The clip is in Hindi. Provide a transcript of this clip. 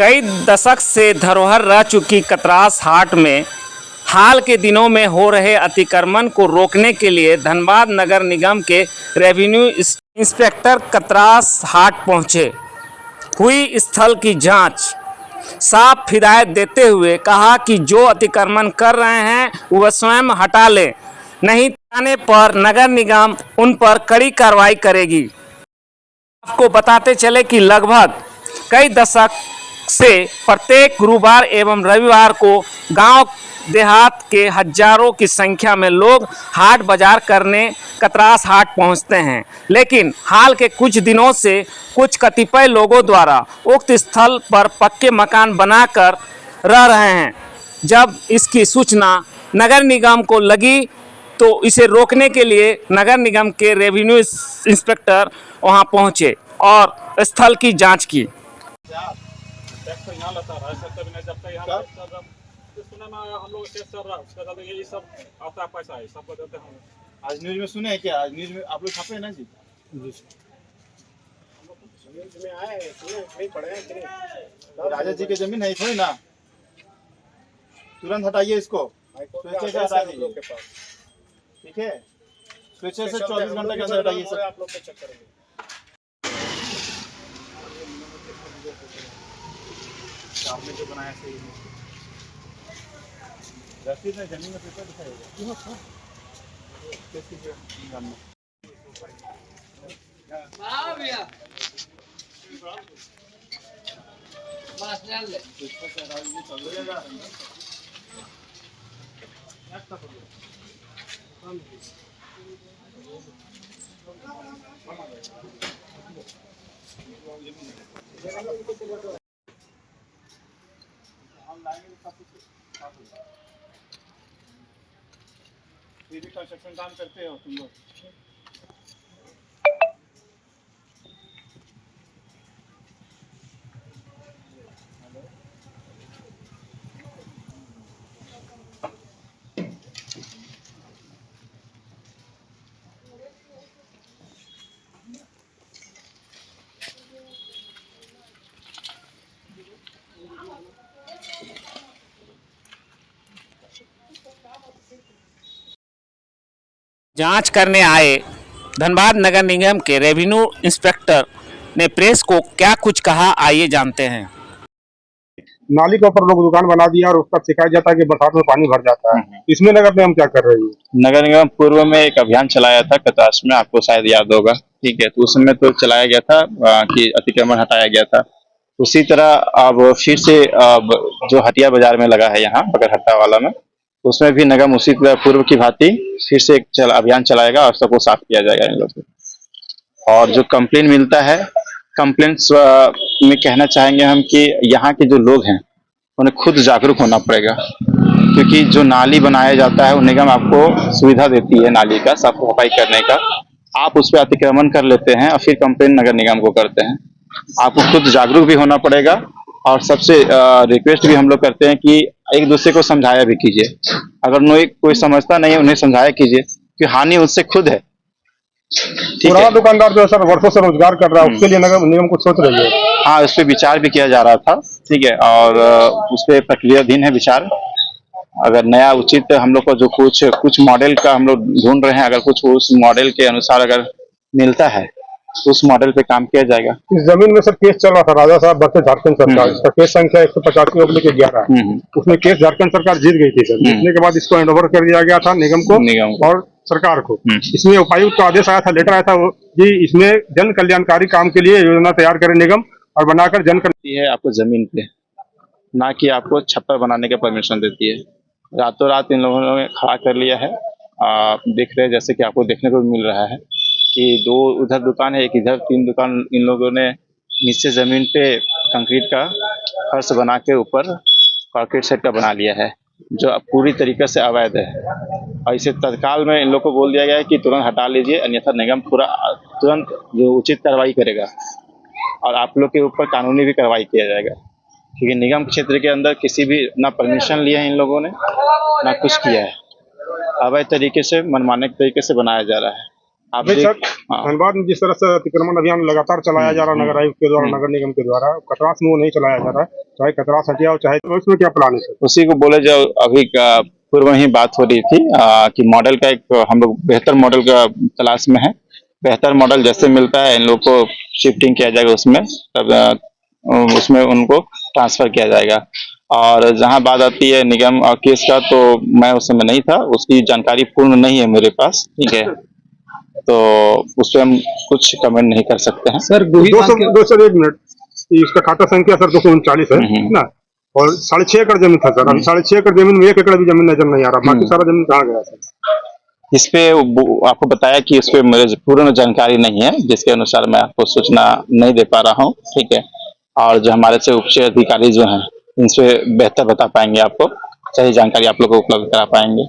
कई दशक से धरोहर रह चुकी कतरास हाट में हाल के दिनों में हो रहे अतिक्रमण को रोकने के लिए धनबाद नगर निगम के रेवेन्यू इंस्पेक्टर कतरास हाट पहुंचे। हुई स्थल की जांच, साफ हिदायत देते हुए कहा कि जो अतिक्रमण कर रहे हैं वह स्वयं हटा लें, नहीं हटाने पर नगर निगम उन पर कड़ी कार्रवाई करेगी। आपको बताते चले कि लगभग कई दशक से प्रत्येक गुरुवार एवं रविवार को गांव देहात के हजारों की संख्या में लोग हाट बाजार करने कतरास हाट पहुंचते हैं, लेकिन हाल के कुछ दिनों से कुछ कतिपय लोगों द्वारा उक्त स्थल पर पक्के मकान बनाकर रह रहे हैं। जब इसकी सूचना नगर निगम को लगी तो इसे रोकने के लिए नगर निगम के रेवेन्यू इंस्पेक्टर वहां पहुंचे और स्थल की जांच की। टैक्स तो यहाँ लगता है, सर कभी नहीं जब तक यहाँ तो सुना ना हम लोग टैक्स चल रहा है, उसका चलते ये सब आता है पैसा है, सबको देते हैं हम। आज न्यूज में सुने हैं क्या? आज न्यूज में आप लोग छापे हैं ना जी? न्यूज में आए सुने नहीं पढ़े हैं कि नहीं? राजा जी की जमीन है थोड़ी ना, तुरंत हटाइए इसको, स्वेच्छा से हटा दीजिए, ठीक है? स्वेच्छा से 24 घंटे के अंदर हटाइए सर। आप लोग को चेक करेंगे। आपने जो बनाया सही है, रसीद में जमीन में पेपर दिखाएगा। ये भी कंस्ट्रक्शन काम करते हो तुम लोग? जांच करने आए धनबाद नगर निगम के रेवेन्यू इंस्पेक्टर ने प्रेस को क्या कुछ कहा, आइए जानते हैं। नाली के ऊपर लोग दुकान बना दिया और उसका शिकायत जाता है कि बरसात में पानी भर जाता है। इसमें नगर निगम क्या कर रही है? नगर निगम पूर्व में एक अभियान चलाया था कतरास में, आपको शायद याद होगा, ठीक है? तो उस समय तो चलाया गया था कि अतिक्रमण हटाया गया था। उसी तरह अब फिर से जो हटिया बाजार में लगा है यहाँ बगरहट्टा वाला में, उसमें भी निगम उसी तरह पूर्व की भांति फिर से एक अभियान चलाएगा और सबको साफ किया जाएगा इन लोग से। और जो कंप्लेन मिलता है, कंप्लेंट्स में कहना चाहेंगे हम कि यहाँ के जो लोग हैं उन्हें खुद जागरूक होना पड़ेगा, क्योंकि जो नाली बनाया जाता है वो निगम आपको सुविधा देती है नाली का साफ सफाई करने का, आप उस पर अतिक्रमण कर लेते हैं और फिर कंप्लेन नगर निगम को करते हैं। आपको खुद जागरूक भी होना पड़ेगा और सबसे रिक्वेस्ट भी हम लोग करते हैं कि एक दूसरे को समझाया भी कीजिए। अगर कोई समझता नहीं है उन्हें समझाया कीजिए कि हानि उससे खुद है। पुराना दुकानदार जो सर वर्षों से रोजगार कर रहा है, उसके लिए नगर निगम कुछ सोच रही है? हाँ, उस पर विचार भी किया जा रहा था, ठीक है? और उस पर प्रक्रियाधीन है विचार। अगर नया उचित हम लोग को जो कुछ मॉडल का हम लोग ढूंढ रहे हैं, अगर कुछ उस मॉडल के अनुसार अगर मिलता है तो उस मॉडल पे काम किया जाएगा। इस जमीन में सर केस चल रहा था राजा साहब वर्सेस झारखंड सरकार, इसका केस संख्या 185/11। उसमें केस झारखंड सरकार जीत गई थी सर। जीतने के बाद इसको हैंड ओवर कर दिया गया था निगम को और सरकार को। इसमें उपायुक्त का आदेश आया था, लेटर आया था कि इसमें जन कल्याणकारी काम के लिए योजना तैयार करे निगम और बनाकर जन है आपको जमीन पे, ना कि आपको छप्पर बनाने का परमिशन देती है। रातों रात इन लोगों ने खड़ा कर लिया है। देख रहे हैं जैसे कि आपको देखने को मिल रहा है कि 2 उधर दुकान है, एक इधर, 3 दुकान इन लोगों ने नीचे जमीन पे कंक्रीट का फर्श बना के ऊपर कंक्रीट सेट का बना लिया है, जो पूरी तरीके से अवैध है। और इसे तत्काल में इन लोग को बोल दिया गया है कि तुरंत हटा लीजिए, अन्यथा निगम तुरंत जो उचित कार्रवाई करेगा और आप लोग के ऊपर कानूनी भी कार्रवाई किया जाएगा, क्योंकि निगम क्षेत्र के अंदर किसी भी ना परमिशन लिया है इन लोगों ने, ना कुछ किया है। अवैध तरीके से, मनमाने तरीके से बनाया जा रहा है। आप नहीं सर, हाँ। धनबाद में जिस तरह से अतिक्रमण अभियान लगातार चलाया जा रहा है नगर आयुक्त के द्वारा, नगर निगम के द्वारा, कतरास में वो नहीं चलाया जा रहा है, चाहे कतरास हटिया हो चाहे, तो इसमें क्या प्लान है सर? उसी को बोले जो अभी का पूर्व में ही बात हो रही थी कि मॉडल का एक हम लोग बेहतर मॉडल का तलाश में है। बेहतर मॉडल जैसे मिलता है इन लोग को शिफ्टिंग किया जाएगा उसमें, तब उसमें उनको ट्रांसफर किया जाएगा। और जहां बात आती है निगम और केस का, तो मैं उस समय नहीं था, उसकी जानकारी पूर्ण नहीं है मेरे पास, ठीक है, तो उस पर हम कुछ कमेंट नहीं कर सकते हैं। सर दो सौ 1 मिनट, इसका खाता संख्या सर 239 है ना, और 6.5 एकड़ जमीन था सर। अभी 6.5 एकड़ जमीन में 1 एकड़ भी जमीन नजर नहीं आ रहा, बाकी सारा जमीन कहाँ गया सर? इस पे आपको बताया कि इस पे मेरे पूर्ण जानकारी नहीं है, जिसके अनुसार मैं आपको सूचना नहीं दे पा रहा हूँ, ठीक है। और जो हमारे से उच्च अधिकारी जो हैं, इनसे बेहतर बता पाएंगे, आपको सही जानकारी आप लोग को उपलब्ध करा पाएंगे।